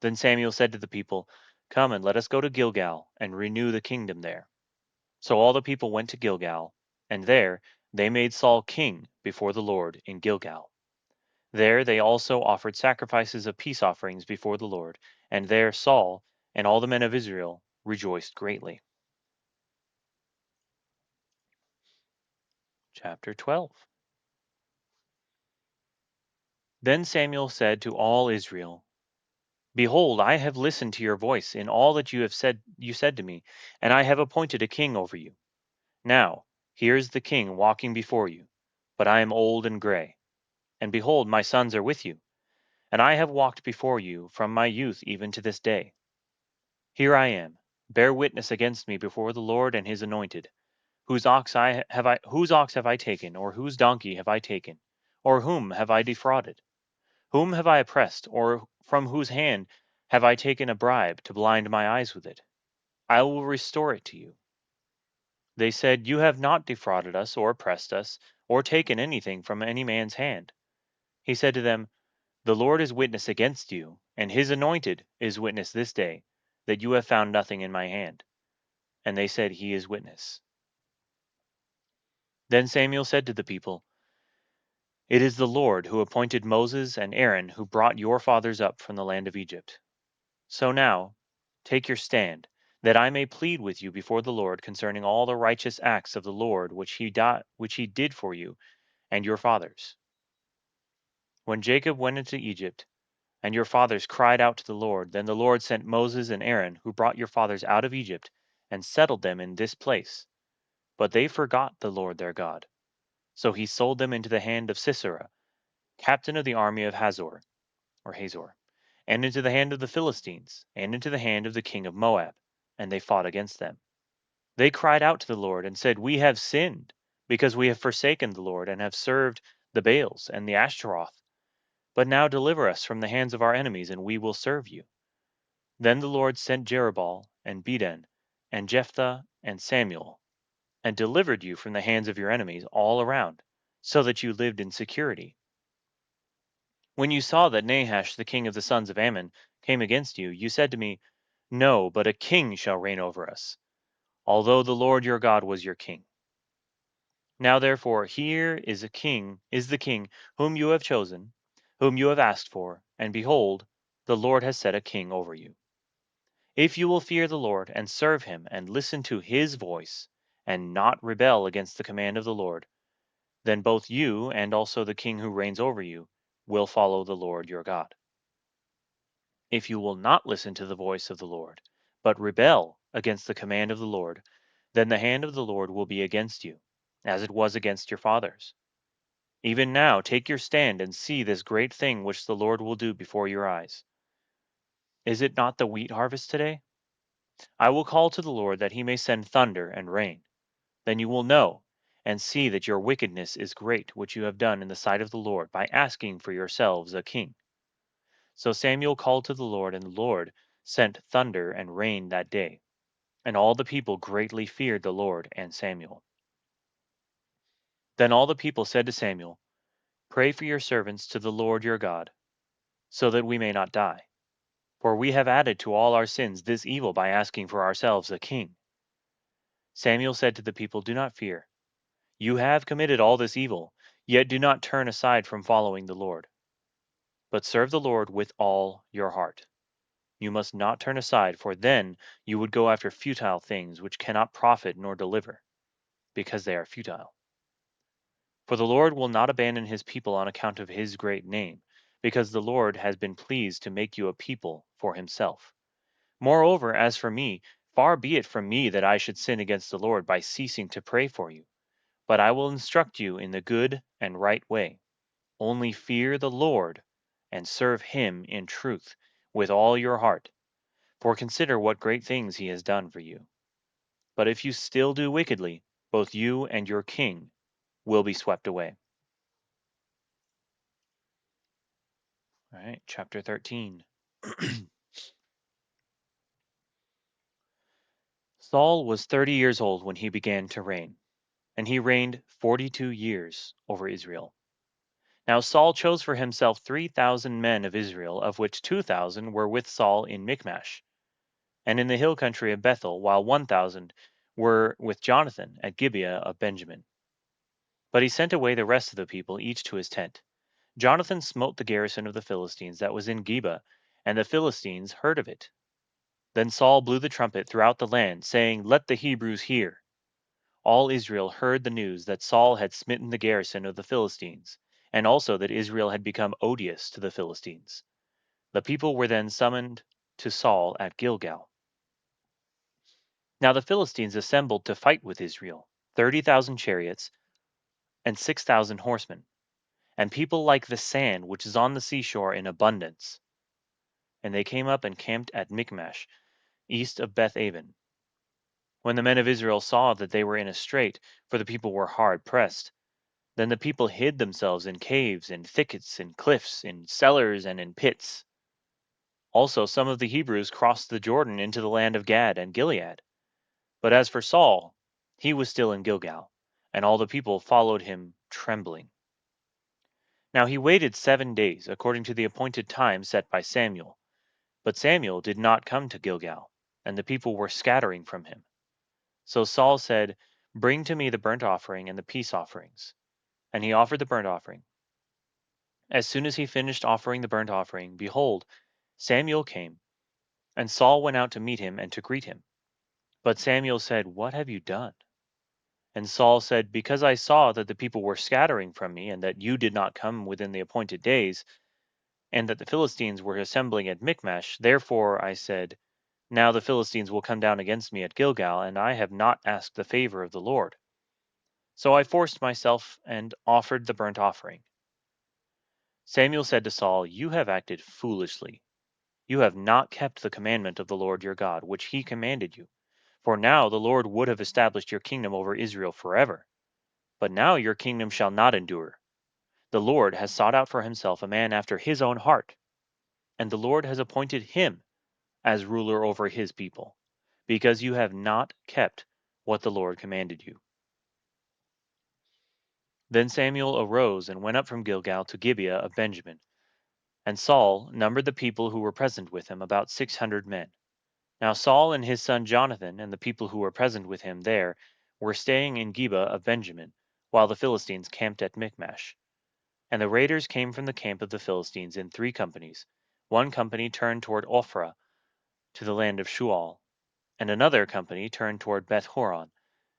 Then Samuel said to the people, Come and let us go to Gilgal, and renew the kingdom there. So all the people went to Gilgal, and there they made Saul king before the Lord in Gilgal. There they also offered sacrifices of peace offerings before the Lord, and there Saul and all the men of Israel rejoiced greatly. Chapter 12. Then Samuel said to all Israel, Behold, I have listened to your voice in all that you said to me, and I have appointed a king over you. Now, here is the king walking before you, but I am old and gray. And behold, my sons are with you, and I have walked before you from my youth even to this day. Here I am. Bear witness against me before the Lord and his anointed. Whose ox have I taken, or whose donkey have I taken, or whom have I defrauded? Whom have I oppressed, or from whose hand have I taken a bribe to blind my eyes with it? I will restore it to you. They said, You have not defrauded us, or oppressed us, or taken anything from any man's hand. He said to them, The Lord is witness against you, and his anointed is witness this day, that you have found nothing in my hand. And they said, He is witness. Then Samuel said to the people, It is the Lord who appointed Moses and Aaron, who brought your fathers up from the land of Egypt. So now, take your stand, that I may plead with you before the Lord concerning all the righteous acts of the Lord which he did for you and your fathers. When Jacob went into Egypt, and your fathers cried out to the Lord, then the Lord sent Moses and Aaron, who brought your fathers out of Egypt, and settled them in this place. But they forgot the Lord their God. So he sold them into the hand of Sisera, captain of the army of Hazor, and into the hand of the Philistines, and into the hand of the king of Moab, and they fought against them. They cried out to the Lord, and said, We have sinned, because we have forsaken the Lord, and have served the Baals and the Ashtaroth. But now deliver us from the hands of our enemies, and we will serve you. Then the Lord sent Jerubbaal, and Bedan, and Jephthah, and Samuel, and delivered you from the hands of your enemies all around, so that you lived in security. When you saw that Nahash, the king of the sons of Ammon, came against you, you said to me, No, but a king shall reign over us, although the Lord your God was your king. Now therefore here is the king whom you have chosen, whom you have asked for, and behold, the Lord has set a king over you. If you will fear the Lord and serve him and listen to his voice, and not rebel against the command of the Lord, then both you and also the king who reigns over you will follow the Lord your God. If you will not listen to the voice of the Lord, but rebel against the command of the Lord, then the hand of the Lord will be against you, as it was against your fathers. Even now take your stand and see this great thing which the Lord will do before your eyes. Is it not the wheat harvest today? I will call to the Lord that he may send thunder and rain. Then you will know and see that your wickedness is great which you have done in the sight of the Lord by asking for yourselves a king. So Samuel called to the Lord, and the Lord sent thunder and rain that day. And all the people greatly feared the Lord and Samuel. Then all the people said to Samuel, Pray for your servants to the Lord your God, so that we may not die. For we have added to all our sins this evil by asking for ourselves a king. Samuel said to the people, Do not fear. You have committed all this evil, yet do not turn aside from following the Lord, but serve the Lord with all your heart. You must not turn aside, for then you would go after futile things which cannot profit nor deliver, because they are futile. For the Lord will not abandon his people on account of his great name, because the Lord has been pleased to make you a people for himself. Moreover, as for me, far be it from me that I should sin against the Lord by ceasing to pray for you, but I will instruct you in the good and right way. Only fear the Lord and serve him in truth with all your heart, for consider what great things he has done for you. But if you still do wickedly, both you and your king will be swept away. All right, chapter 13. Saul was 30 years old when he began to reign, and he reigned 42 years over Israel. Now Saul chose for himself 3,000 men of Israel, of which 2,000 were with Saul in Michmash, and in the hill country of Bethel, while 1,000 were with Jonathan at Gibeah of Benjamin. But he sent away the rest of the people, each to his tent. Jonathan smote the garrison of the Philistines that was in Geba, and the Philistines heard of it. Then Saul blew the trumpet throughout the land, saying, Let the Hebrews hear. All Israel heard the news that Saul had smitten the garrison of the Philistines, and also that Israel had become odious to the Philistines. The people were then summoned to Saul at Gilgal. Now the Philistines assembled to fight with Israel, 30,000 chariots and 6,000 horsemen, and people like the sand which is on the seashore in abundance. And they came up and camped at Michmash, east of Beth Aven. When the men of Israel saw that they were in a strait, for the people were hard pressed, then the people hid themselves in caves, in thickets, in cliffs, in cellars, and in pits. Also some of the Hebrews crossed the Jordan into the land of Gad and Gilead. But as for Saul, he was still in Gilgal, and all the people followed him trembling. Now he waited 7 days, according to the appointed time set by Samuel. But Samuel did not come to Gilgal, and the people were scattering from him. So Saul said, Bring to me the burnt offering and the peace offerings. And he offered the burnt offering. As soon as he finished offering the burnt offering, behold, Samuel came, and Saul went out to meet him and to greet him. But Samuel said, What have you done? And Saul said, Because I saw that the people were scattering from me, and that you did not come within the appointed days, and that the Philistines were assembling at Michmash, therefore I said, Now the Philistines will come down against me at Gilgal, and I have not asked the favor of the Lord. So I forced myself and offered the burnt offering. Samuel said to Saul, You have acted foolishly. You have not kept the commandment of the Lord your God, which he commanded you. For now the Lord would have established your kingdom over Israel forever. But now your kingdom shall not endure. The Lord has sought out for himself a man after his own heart, and the Lord has appointed him as ruler over his people, because you have not kept what the Lord commanded you. Then Samuel arose and went up from Gilgal to Gibeah of Benjamin. And Saul numbered the people who were present with him, about 600 men. Now Saul and his son Jonathan and the people who were present with him there were staying in Geba of Benjamin, while the Philistines camped at Michmash. And the raiders came from the camp of the Philistines in 3 companies. One company turned toward Ophrah, to the land of Shual, and another company turned toward Beth Horon,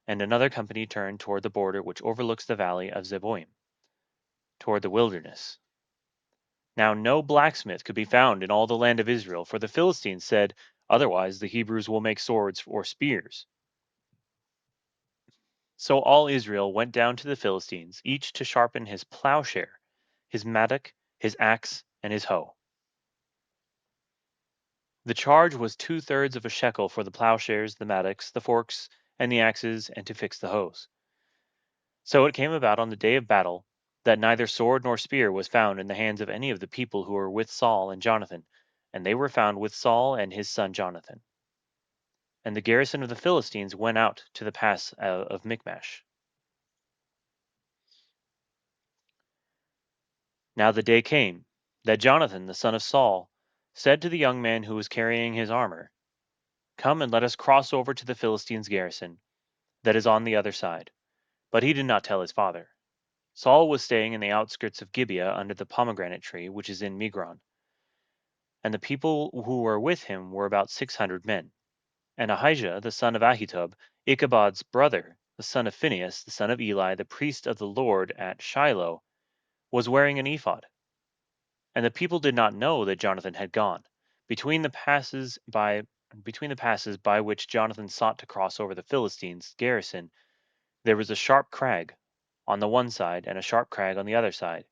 and another company turned toward the border which overlooks the valley of Zeboim, toward the wilderness. Now no blacksmith could be found in all the land of Israel, for the Philistines said, "Otherwise the Hebrews will make swords or spears." So all Israel went down to the Philistines, each to sharpen his plowshare, his mattock, his axe, and his hoe. The charge was 2/3 of a shekel for the plowshares, the mattocks, the forks, and the axes, and to fix the hoes. So it came about on the day of battle that neither sword nor spear was found in the hands of any of the people who were with Saul and Jonathan, and they were found with Saul and his son Jonathan. And the garrison of the Philistines went out to the pass of Michmash. Now the day came that Jonathan the son of Saul said to the young man who was carrying his armor, "Come and let us cross over to the Philistines' garrison that is on the other side." But he did not tell his father. Saul was staying in the outskirts of Gibeah under the pomegranate tree which is in Migron. And the people who were with him were about 600 men. And Ahijah the son of Ahitub, Ichabod's brother, the son of Phinehas, the son of Eli, the priest of the Lord at Shiloh, was wearing an ephod. And the people did not know that Jonathan had gone. Between the passes by which Jonathan sought to cross over the Philistines' garrison, there was a sharp crag on the one side and a sharp crag on the other side.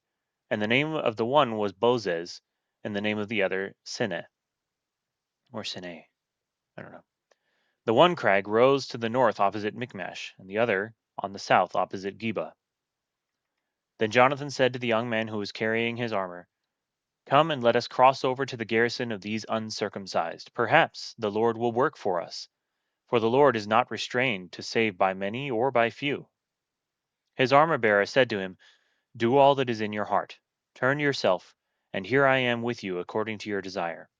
And the name of the one was Bozez, and the name of the other Sineh, or Sineh. I don't know. The one crag rose to the north opposite Michmash, and the other on the south opposite Geba. Then Jonathan said to the young man who was carrying his armor, "Come and let us cross over to the garrison of these uncircumcised. Perhaps the Lord will work for us, for the Lord is not restrained to save by many or by few." His armor bearer said to him, "Do all that is in your heart. Turn yourself, and here I am with you according to your desire."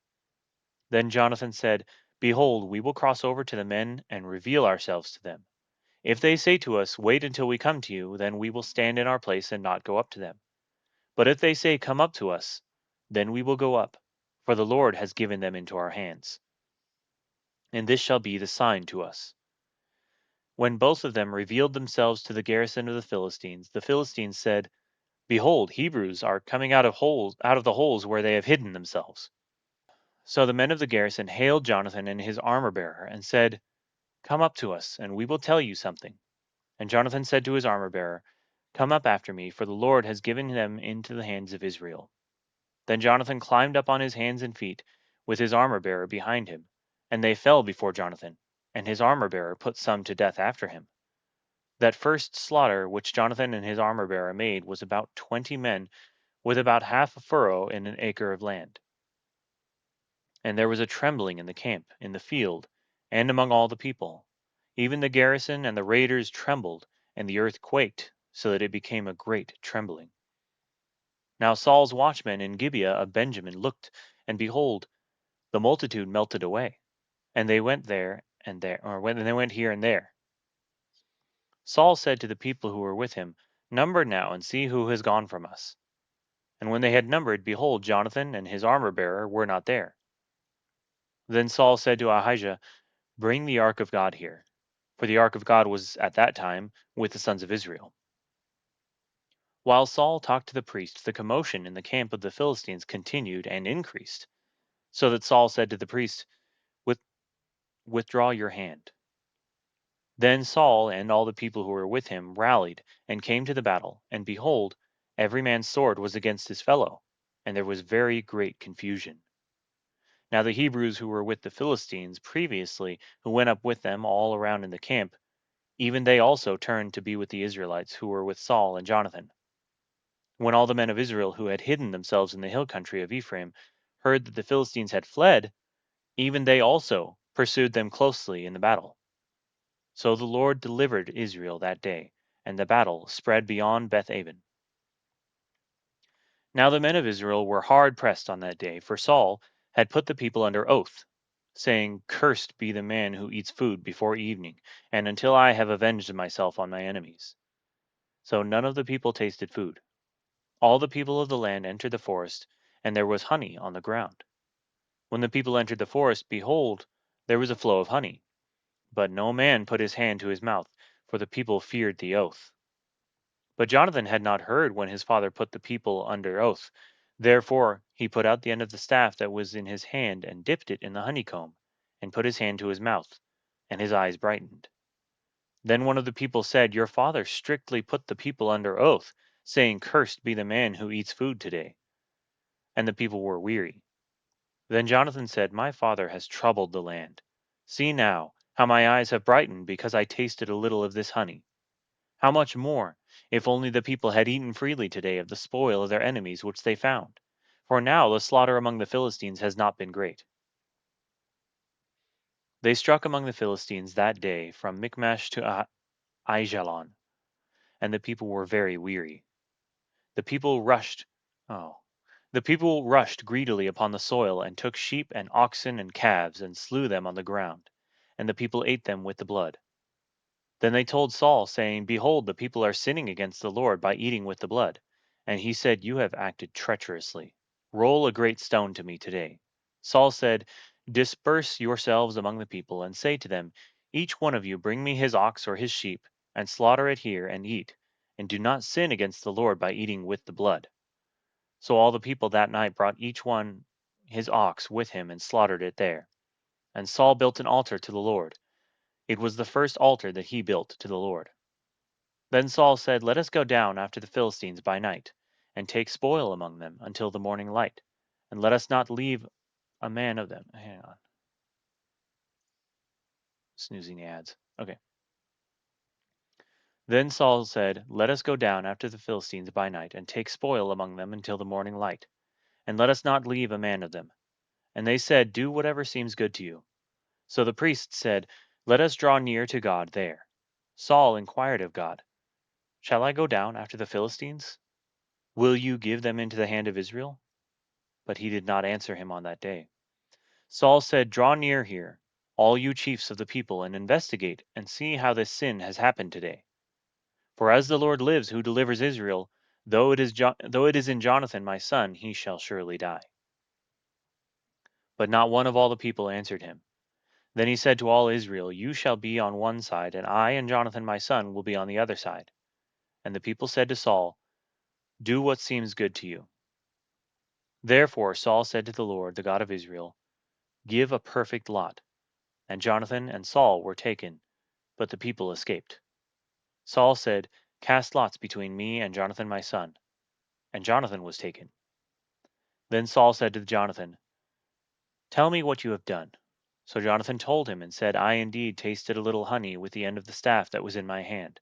Then Jonathan said, "Behold, we will cross over to the men and reveal ourselves to them. If they say to us, 'Wait until we come to you,' then we will stand in our place and not go up to them. But if they say, 'Come up to us,' then we will go up, for the Lord has given them into our hands. And this shall be the sign to us." When both of them revealed themselves to the garrison of the Philistines said, "Behold, Hebrews are coming out of the holes where they have hidden themselves." So the men of the garrison hailed Jonathan and his armor bearer, and said, "Come up to us, and we will tell you something." And Jonathan said to his armor bearer, "Come up after me, for the Lord has given them into the hands of Israel." Then Jonathan climbed up on his hands and feet, with his armor bearer behind him, and they fell before Jonathan, and his armor bearer put some to death after him. That first slaughter which Jonathan and his armor bearer made was about 20 men, with about half a furrow in an acre of land. And there was a trembling in the camp, in the field, and among all the people. Even the garrison and the raiders trembled, and the earth quaked, so that it became a great trembling. Now Saul's watchmen in Gibeah of Benjamin looked, and behold, the multitude melted away, and they went there and there, or when they went here and there. Saul said to the people who were with him, "Number now, and see who has gone from us." And when they had numbered, behold, Jonathan and his armor bearer were not there. Then Saul said to Ahijah, "Bring the ark of God here." For the ark of God was at that time with the sons of Israel. While Saul talked to the priest, the commotion in the camp of the Philistines continued and increased, so that Saul said to the priest, "With, Withdraw your hand." Then Saul and all the people who were with him rallied and came to the battle, and behold, every man's sword was against his fellow, and there was very great confusion. Now the Hebrews who were with the Philistines previously, who went up with them all around in the camp, even they also turned to be with the Israelites who were with Saul and Jonathan. When all the men of Israel who had hidden themselves in the hill country of Ephraim heard that the Philistines had fled, even they also pursued them closely in the battle. So the Lord delivered Israel that day, and the battle spread beyond Beth Aven. Now the men of Israel were hard pressed on that day, for Saul had put the people under oath, saying, "Cursed be the man who eats food before evening, and until I have avenged myself on my enemies." So none of the people tasted food. All the people of the land entered the forest, and there was honey on the ground. When the people entered the forest, behold, there was a flow of honey. But no man put his hand to his mouth, for the people feared the oath. But Jonathan had not heard when his father put the people under oath. Therefore he put out the end of the staff that was in his hand, and dipped it in the honeycomb, and put his hand to his mouth, and his eyes brightened. Then one of the people said, "Your father strictly put the people under oath, saying, 'Cursed be the man who eats food today.'" And the people were weary. Then Jonathan said, "My father has troubled the land. See now, how my eyes have brightened because I tasted a little of this honey. How much more, if only the people had eaten freely today of the spoil of their enemies which they found? For now the slaughter among the Philistines has not been great." They struck among the Philistines that day from Michmash to Aijalon, and the people were very weary. The people rushed, oh, the people rushed greedily upon the soil, and took sheep and oxen and calves, and slew them on the ground, and the people ate them with the blood. Then they told Saul, saying, "Behold, the people are sinning against the Lord by eating with the blood." And he said, "You have acted treacherously. Roll a great stone to me today." Saul said, "Disperse yourselves among the people, and say to them, Each one of you bring me his ox or his sheep, and slaughter it here, and eat, and do not sin against the Lord by eating with the blood." So all the people that night brought each one his ox with him, and slaughtered it there. And Saul built an altar to the Lord. It was the first altar that he built to the Lord. Then Saul said, "Let us go down after the Philistines by night, and take spoil among them until the morning light, and let us not leave a man of them." Hang on, snoozing the ads. Okay. Then Saul said, "Let us go down after the Philistines by night, and take spoil among them until the morning light, and let us not leave a man of them." And they said, "Do whatever seems good to you." So the priests said, "Let us draw near to God there." Saul inquired of God, "Shall I go down after the Philistines? Will you give them into the hand of Israel?" But he did not answer him on that day. Saul said, "Draw near here, all you chiefs of the people, and investigate, and see how this sin has happened today. For as the Lord lives who delivers Israel, though it is in Jonathan my son, he shall surely die." But not one of all the people answered him. Then he said to all Israel, "You shall be on one side, and I and Jonathan my son will be on the other side." And the people said to Saul, "Do what seems good to you." Therefore Saul said to the Lord, the God of Israel, "Give a perfect lot." And Jonathan and Saul were taken, but the people escaped. Saul said, "Cast lots between me and Jonathan my son." And Jonathan was taken. Then Saul said to Jonathan, "Tell me what you have done." So Jonathan told him, and said, "I indeed tasted a little honey with the end of the staff that was in my hand.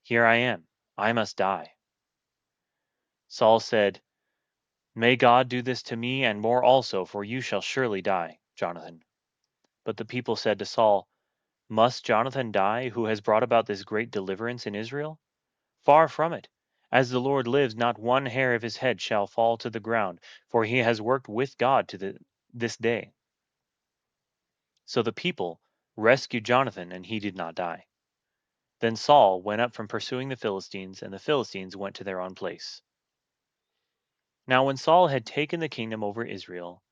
Here I am. I must die." Saul said, "May God do this to me, and more also, for you shall surely die, Jonathan." But the people said to Saul, "Must Jonathan die, who has brought about this great deliverance in Israel? Far from it. As the Lord lives, not one hair of his head shall fall to the ground, for he has worked with God this day." So the people rescued Jonathan, and he did not die. Then Saul went up from pursuing the Philistines, and the Philistines went to their own place. Now when Saul had taken the kingdom over Israel,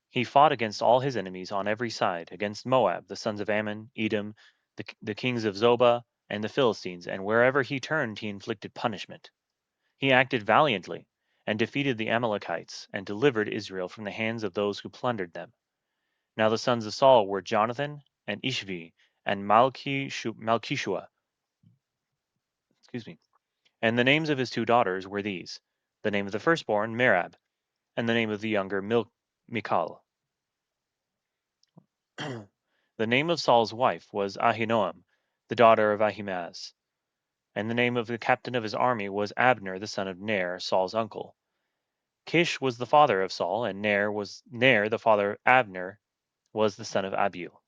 he fought against all his enemies on every side, against Moab, the sons of Ammon, Edom, the kings of Zobah, and the Philistines, and wherever he turned he inflicted punishment. He acted valiantly, and defeated the Amalekites, and delivered Israel from the hands of those who plundered them. Now the sons of Saul were Jonathan, and Ishvi, and Malchishua, excuse me. And the names of his two daughters were these: the name of the firstborn, Merab, and the name of the younger, Michal. The name of Saul's wife was Ahinoam, the daughter of Ahimaaz. And the name of the captain of his army was Abner, the son of Ner, Saul's uncle. Kish was the father of Saul, and Ner, the father of Abner, was the son of Abiel.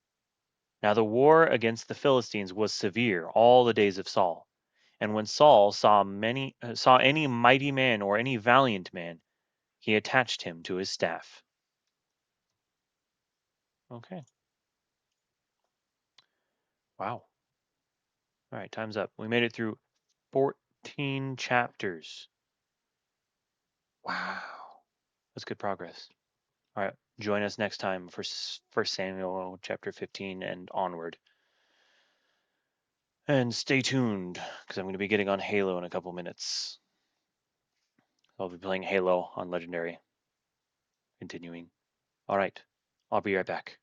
Now the war against the Philistines was severe all the days of Saul. And when Saul saw any mighty man or any valiant man, he attached him to his staff. Okay. Wow. All right, time's up. We made it through 14 chapters. Wow. That's good progress. All right, join us next time for First Samuel chapter 15 and onward. And stay tuned because I'm going to be getting on Halo in a couple minutes. I'll be playing Halo on Legendary. Continuing. All right, I'll be right back.